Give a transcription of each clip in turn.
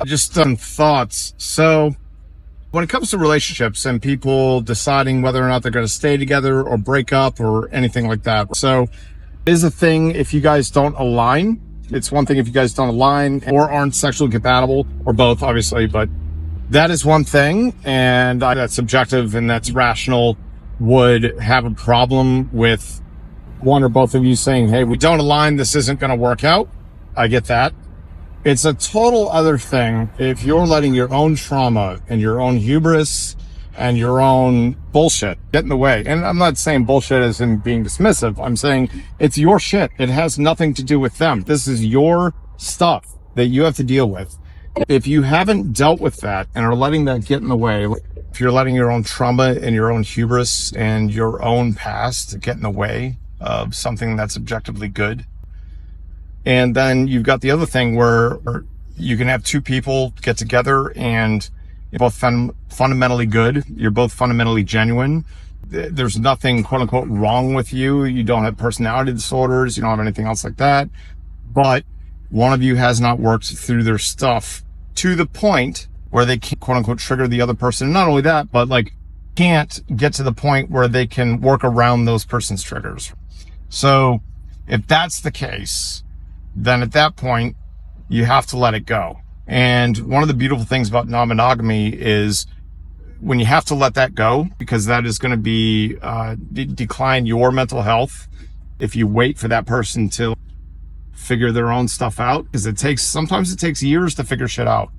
Just some thoughts. So when it comes to relationships and people deciding whether or not they're going to stay together or break up or anything like that. So it is a thing if you guys don't align. It's one thing if you guys don't align or aren't sexually compatible, or both, obviously, but that is one thing. And that's subjective and that's rational. Would have a problem with one or both of you saying, hey, we don't align, this isn't going to work out. I get that. It's a total other thing if you're letting your own trauma and your own hubris and your own bullshit get in the way. And I'm not saying bullshit as in being dismissive. I'm saying it's your shit. It has nothing to do with them. This is your stuff that you have to deal with. If you haven't dealt with that and are letting that get in the way, if you're letting your own trauma and your own hubris and your own past get in the way of something that's objectively good. And then you've got the other thing where you can have two people get together and you're both fundamentally good. You're both fundamentally genuine. There's nothing quote unquote wrong with you. You don't have personality disorders. You don't have anything else like that. But one of you has not worked through their stuff to the point where they can quote unquote trigger the other person. And not only that, but like can't get to the point where they can work around those person's triggers. So if that's the case, then at that point you have to let it go. And one of the beautiful things about non-monogamy is when you have to let that go, because that is going to be decline your mental health if you wait for that person to figure their own stuff out, because sometimes it takes years to figure shit out.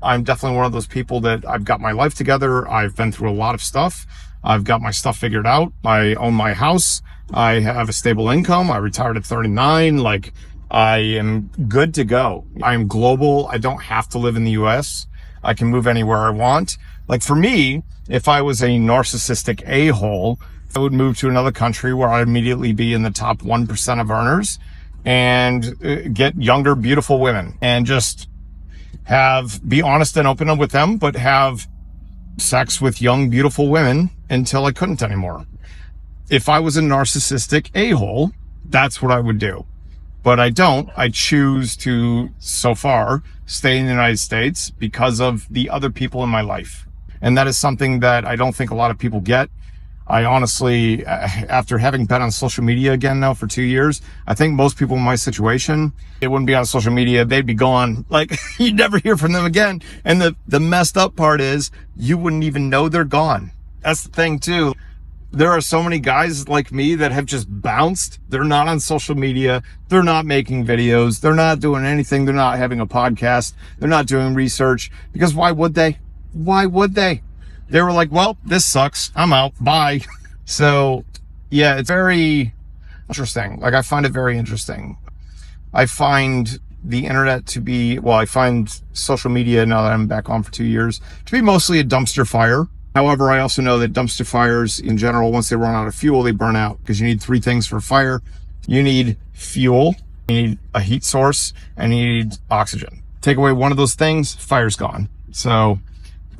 I'm definitely one of those people that I've got my life together. I've been through a lot of stuff. I've got my stuff figured out. I own my house. I have a stable income. I retired at 39. Like, I am good to go. I am global. I don't have to live in the US. I can move anywhere I want. Like for me, if I was a narcissistic a-hole, I would move to another country where I'd immediately be in the top 1% of earners and get younger, beautiful women and just be honest and open with them, but have sex with young, beautiful women until I couldn't anymore. If I was a narcissistic a-hole, that's what I would do. But I don't. I choose to, so far, stay in the United States because of the other people in my life. And that is something that I don't think a lot of people get. I honestly, after having been on social media again now for 2 years, I think most people in my situation, they wouldn't be on social media. They'd be gone. Like, you'd never hear from them again. And the messed up part is you wouldn't even know they're gone. That's the thing too. There are so many guys like me that have just bounced. They're not on social media. They're not making videos. They're not doing anything. They're not having a podcast. They're not doing research, because why would they? Why would they? They were like, well, this sucks. I'm out. Bye. So yeah, it's very interesting. Like, I find it very interesting. I find the internet to be, I find social media, now that I'm back on for 2 years, to be mostly a dumpster fire. However, I also know that dumpster fires in general, once they run out of fuel, they burn out, because you need 3 things for a fire. You need fuel, you need a heat source, and you need oxygen. Take away one of those things, fire's gone. So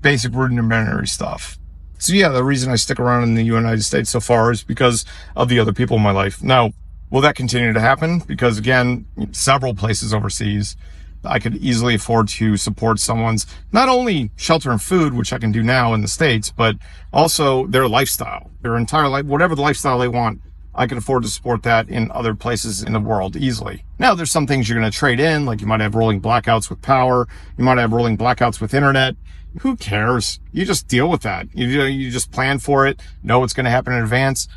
basic rudimentary stuff. So yeah, the reason I stick around in the United States so far is because of the other people in my life. Now, will that continue to happen? Because again, several places overseas, I could easily afford to support someone's not only shelter and food, which I can do now in the States, but also their lifestyle, their entire life, whatever the lifestyle they want. I can afford to support that in other places in the world easily. Now, there's some things you're going to trade in, like you might have rolling blackouts with power. You might have rolling blackouts with internet. Who cares? You just deal with that. You just plan for it, know what's going to happen in advance.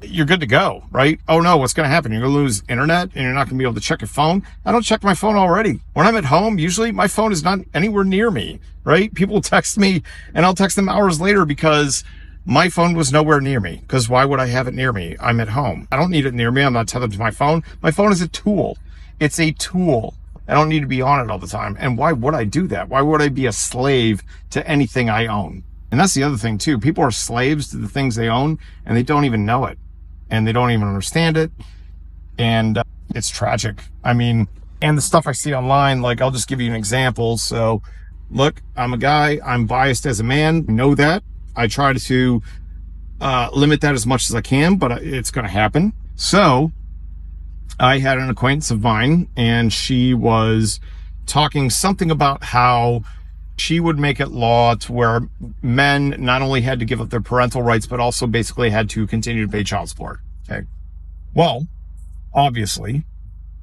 You're good to go, right? Oh no, what's going to happen? You're going to lose internet and you're not going to be able to check your phone. I don't check my phone already. When I'm at home, usually my phone is not anywhere near me, right? People text me and I'll text them hours later because my phone was nowhere near me. Because why would I have it near me? I'm at home. I don't need it near me. I'm not tethered to my phone. My phone is a tool. It's a tool. I don't need to be on it all the time. And why would I do that? Why would I be a slave to anything I own? And that's the other thing too. People are slaves to the things they own and they don't even know it. And they don't even understand it. And it's tragic. I mean, and the stuff I see online, like, I'll just give you an example. So look, I'm a guy, I'm biased as a man, know that. I try to limit that as much as I can, but it's going to happen. So I had an acquaintance of mine and she was talking something about how she would make it law to where men not only had to give up their parental rights, but also basically had to continue to pay child support. Okay. Well, obviously,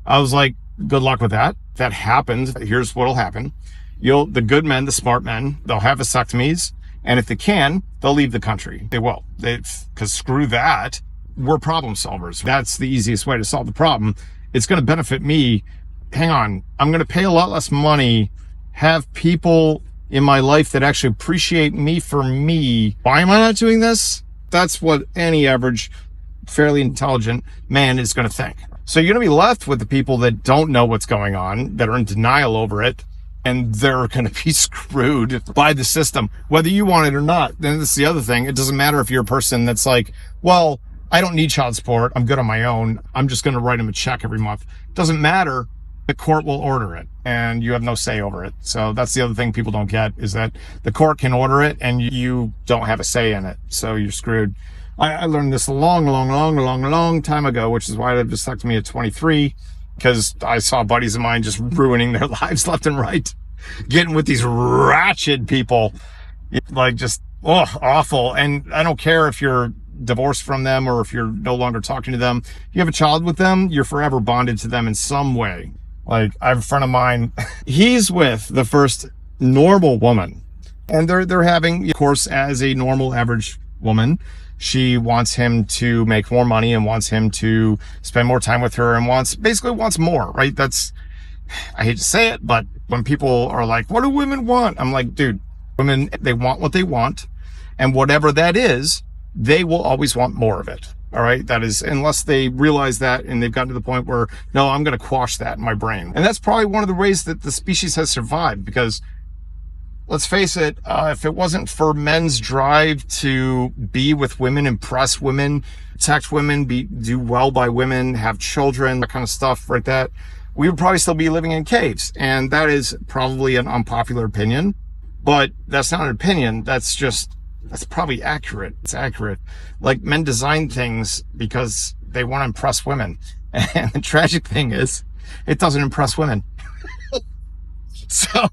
I was like, good luck with that. If that happens, here's what'll happen. The good men, the smart men, they'll have vasectomies. And if they can, they'll leave the country. They will. Because screw that. We're problem solvers. That's the easiest way to solve the problem. It's going to benefit me. Hang on. I'm going to pay a lot less money, have people in my life that actually appreciate me for me. Why am I not doing this? That's what any average, fairly intelligent man is going to think. So you're going to be left with the people that don't know what's going on, that are in denial over it, and they're going to be screwed by the system, whether you want it or not. Then that's the other thing. It doesn't matter if you're a person that's like, well, I don't need child support. I'm good on my own. I'm just going to write them a check every month. Doesn't matter. The court will order it and you have no say over it. So that's the other thing people don't get, is that the court can order it and you don't have a say in it. So you're screwed. I learned this a long time ago, which is why I had a vasectomy at 23, because I saw buddies of mine just ruining their lives left and right, getting with these ratchet people, like just, awful. And I don't care if you're divorced from them or if you're no longer talking to them. You have a child with them, you're forever bonded to them in some way. Like, I have a friend of mine, he's with the first normal woman, and they're having, of course, as a normal average woman, she wants him to make more money and wants him to spend more time with her and basically wants more, right? I hate to say it, but when people are like, what do women want? I'm like, dude, women, they want what they want. And whatever that is, they will always want more of it. All right. That is, unless they realize that and they've gotten to the point where, no, I'm going to quash that in my brain. And that's probably one of the ways that the species has survived, because let's face it, if it wasn't for men's drive to be with women, impress women, protect women, do well by women, have children, that kind of stuff, right? That we would probably still be living in caves. And that is probably an unpopular opinion, but that's not an opinion. That's probably accurate. It's accurate. Like, men design things because they want to impress women. And the tragic thing is, it doesn't impress women. So,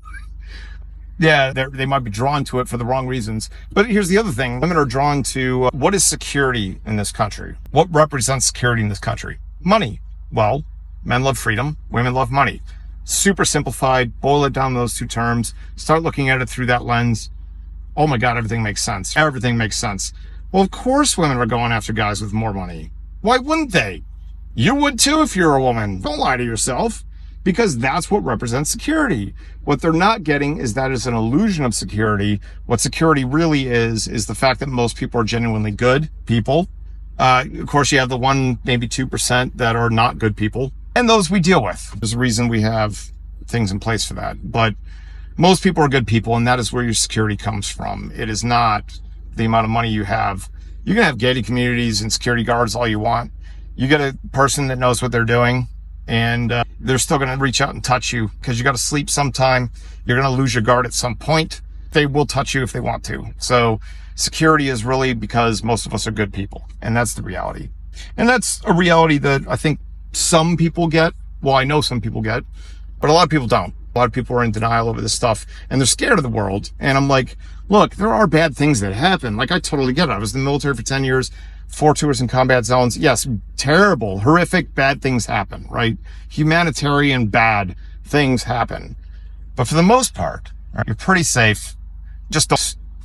yeah, they might be drawn to it for the wrong reasons. But here's the other thing. Women are drawn to what is security in this country? What represents security in this country? Money. Well, men love freedom. Women love money. Super simplified. Boil it down to those two terms. Start looking at it through that lens. Oh my God, everything makes sense. Everything makes sense. Well, of course women are going after guys with more money. Why wouldn't they? You would too if you're a woman. Don't lie to yourself, because that's what represents security. What they're not getting is that it's an illusion of security. What security really is the fact that most people are genuinely good people. Of course, you have the 1%, maybe 2% that are not good people, and those we deal with. There's a reason we have things in place for that. But most people are good people, and that is where your security comes from. It is not the amount of money you have. You can have gated communities and security guards all you want. You get a person that knows what they're doing, and they're still going to reach out and touch you, because you got to sleep sometime. You're going to lose your guard at some point. They will touch you if they want to. So security is really because most of us are good people, and that's the reality. And that's a reality that I think some people get. Well, I know some people get, but a lot of people don't. A lot of people are in denial over this stuff, and they're scared of the world. And I'm like, look, there are bad things that happen. Like, I totally get it. I was in the military for 10 years, 4 tours in combat zones. Yes, terrible, horrific, bad things happen, right? Humanitarian bad things happen. But for the most part, you're pretty safe. Just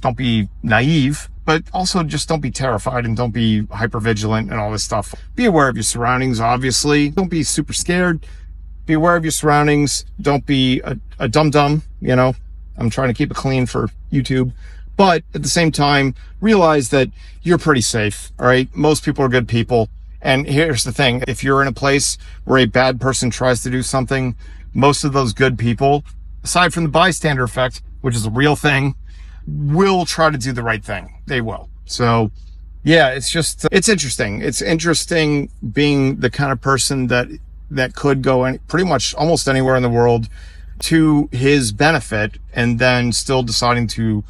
don't be naive, but also just don't be terrified and don't be hypervigilant and all this stuff. Be aware of your surroundings, obviously. Don't be super scared. Be aware of your surroundings. Don't be a dum-dum, you know. I'm trying to keep it clean for YouTube. But at the same time, realize that you're pretty safe, all right? Most people are good people. And here's the thing. If you're in a place where a bad person tries to do something, most of those good people, aside from the bystander effect, which is a real thing, will try to do the right thing. They will. So, yeah, it's interesting. It's interesting being the kind of person that could go pretty much almost anywhere in the world to his benefit, and then still deciding to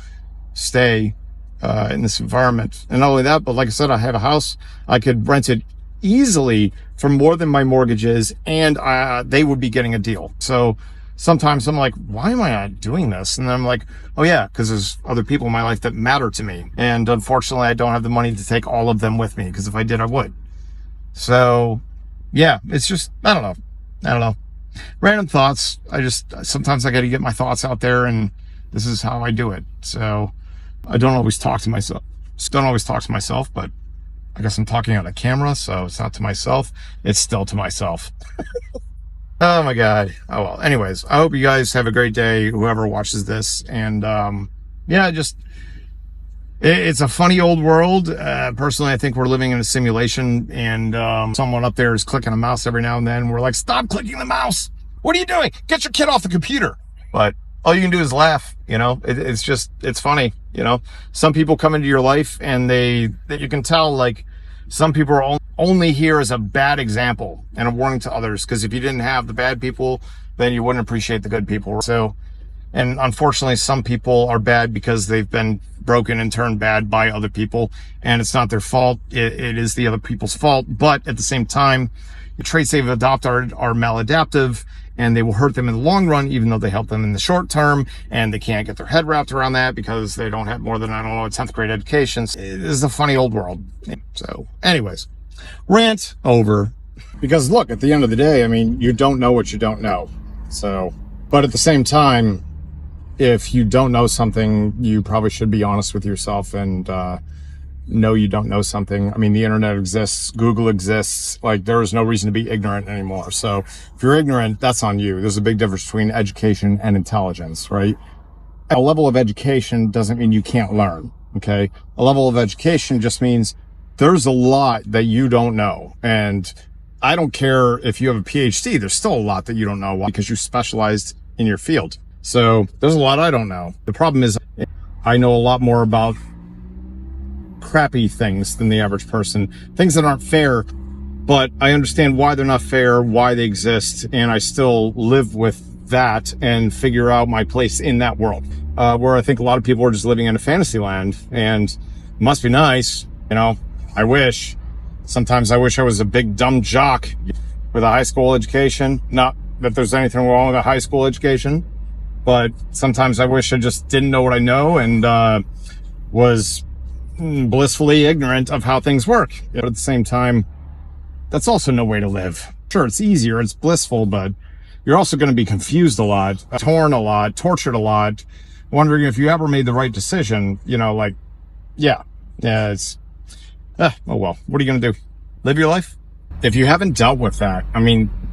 stay in this environment. And not only that, but like I said, I have a house. I could rent it easily for more than my mortgage is, and they would be getting a deal. So sometimes I'm like, why am I not doing this? And then I'm like, oh yeah, because there's other people in my life that matter to me. And unfortunately, I don't have the money to take all of them with me, because if I did, I would. So yeah, it's just, I don't know. Random thoughts. Sometimes I got to get my thoughts out there, and this is how I do it. So I don't always talk to myself. But I guess I'm talking on a camera, so it's not to myself. It's still to myself. Oh my God. Oh well. Anyways, I hope you guys have a great day, whoever watches this. And yeah, it's a funny old world. Personally, I think we're living in a simulation, and someone up there is clicking a mouse every now and then. We're like, stop clicking the mouse. What are you doing? Get your kid off the computer. But all you can do is laugh. It's funny. Some people come into your life, and you can tell, like, some people are only here as a bad example and a warning to others. Because if you didn't have the bad people, then you wouldn't appreciate the good people. So, and unfortunately, some people are bad because they've been broken and turned bad by other people, and it's not their fault. It is the other people's fault. But at the same time, the traits they've adopted are maladaptive, and they will hurt them in the long run, even though they help them in the short term. And they can't get their head wrapped around that because they don't have more than, a 10th grade education. It is a funny old world. So anyways, rant over. Because look, at the end of the day, you don't know what you don't know. So, but at the same time, if you don't know something, you probably should be honest with yourself and know you don't know something. The internet exists, Google exists. Like, there is no reason to be ignorant anymore. So if you're ignorant, that's on you. There's a big difference between education and intelligence, right? A level of education doesn't mean you can't learn, okay? A level of education just means there's a lot that you don't know. And I don't care if you have a PhD, there's still a lot that you don't know because you specialized in your field. So there's a lot I don't know. The problem is I know a lot more about crappy things than the average person, things that aren't fair, but I understand why they're not fair, why they exist, and I still live with that and figure out my place in that world, where I think a lot of people are just living in a fantasy land, and it must be nice. Sometimes I wish I was a big dumb jock with a high school education. Not that there's anything wrong with a high school education, but sometimes I wish I just didn't know what I know and was blissfully ignorant of how things work. But at the same time, that's also no way to live. Sure, it's easier, it's blissful, but you're also going to be confused a lot, torn a lot, tortured a lot, wondering if you ever made the right decision. It's oh well, what are you going to do? Live your life? If you haven't dealt with that,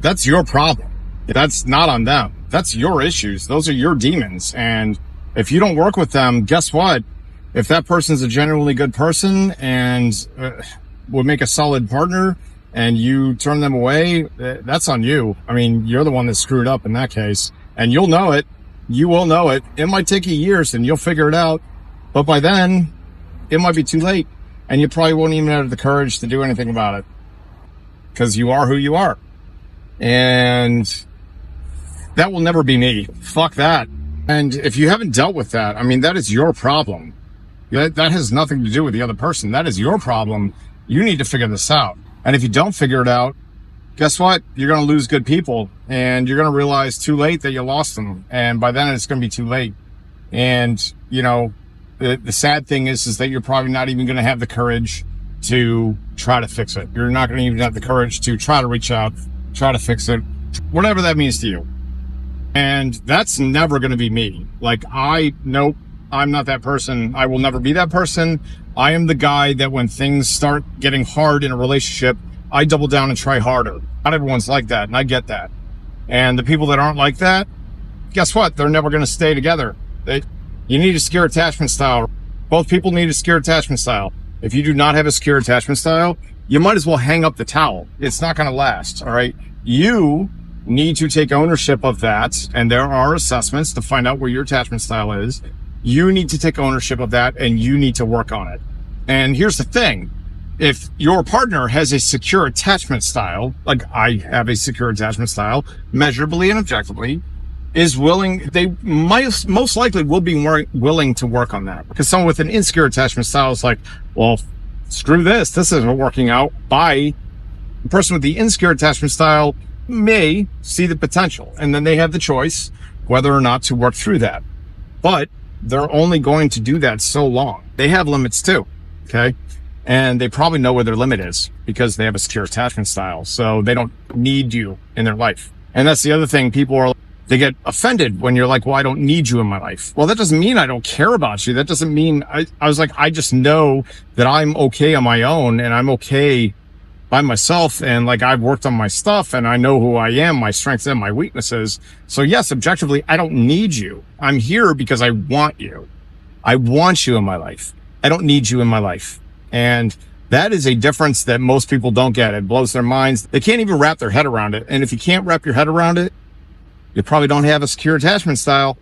that's your problem. That's not on them. That's your issues. Those are your demons. And if you don't work with them, guess what? If that person's a genuinely good person and would make a solid partner and you turn them away, that's on you. You're the one that screwed up in that case, and you'll know it. You will know it. It might take you years and you'll figure it out, but by then it might be too late, and you probably won't even have the courage to do anything about it because you are who you are. And that will never be me. Fuck that. And if you haven't dealt with that, that is your problem. That has nothing to do with the other person. That is your problem. You need to figure this out. And if you don't figure it out, guess what? You're going to lose good people, and you're going to realize too late that you lost them. And by then it's going to be too late. And, the sad thing is that you're probably not even going to have the courage to try to fix it. You're not going to even have the courage to try to reach out, try to fix it, whatever that means to you. And that's never going to be me. Nope. I'm not that person. I will never be that person. I am the guy that when things start getting hard in a relationship, I double down and try harder. Not everyone's like that, and I get that. And the people that aren't like that, guess what? They're never going to stay together. You need a secure attachment style. Both people need a secure attachment style. If you do not have a secure attachment style, you might as well hang up the towel. It's not going to last, all right? You need to take ownership of that, and there are assessments to find out where your attachment style is. You need to take ownership of that, and you need to work on it. And here's the thing. If your partner has a secure attachment style, like I have a secure attachment style, measurably and objectively, is willing, they most likely will be more willing to work on that. Because someone with an insecure attachment style is like, well, screw this. This isn't working out. Bye. The person with the insecure attachment style may see the potential, and then they have the choice whether or not to work through that. But they're only going to do that so long. They have limits too, okay? And they probably know where their limit is because they have a secure attachment style. So they don't need you in their life. And that's the other thing. They get offended when you're like, well, I don't need you in my life. Well, that doesn't mean I don't care about you. That doesn't mean I just know that I'm okay on my own and I'm okay by myself. And like, I've worked on my stuff and I know who I am, my strengths and my weaknesses. So yes, objectively, I don't need you. I'm here because I want you. I want you in my life. I don't need you in my life. And that is a difference that most people don't get. It blows their minds. They can't even wrap their head around it. And if you can't wrap your head around it, you probably don't have a secure attachment style.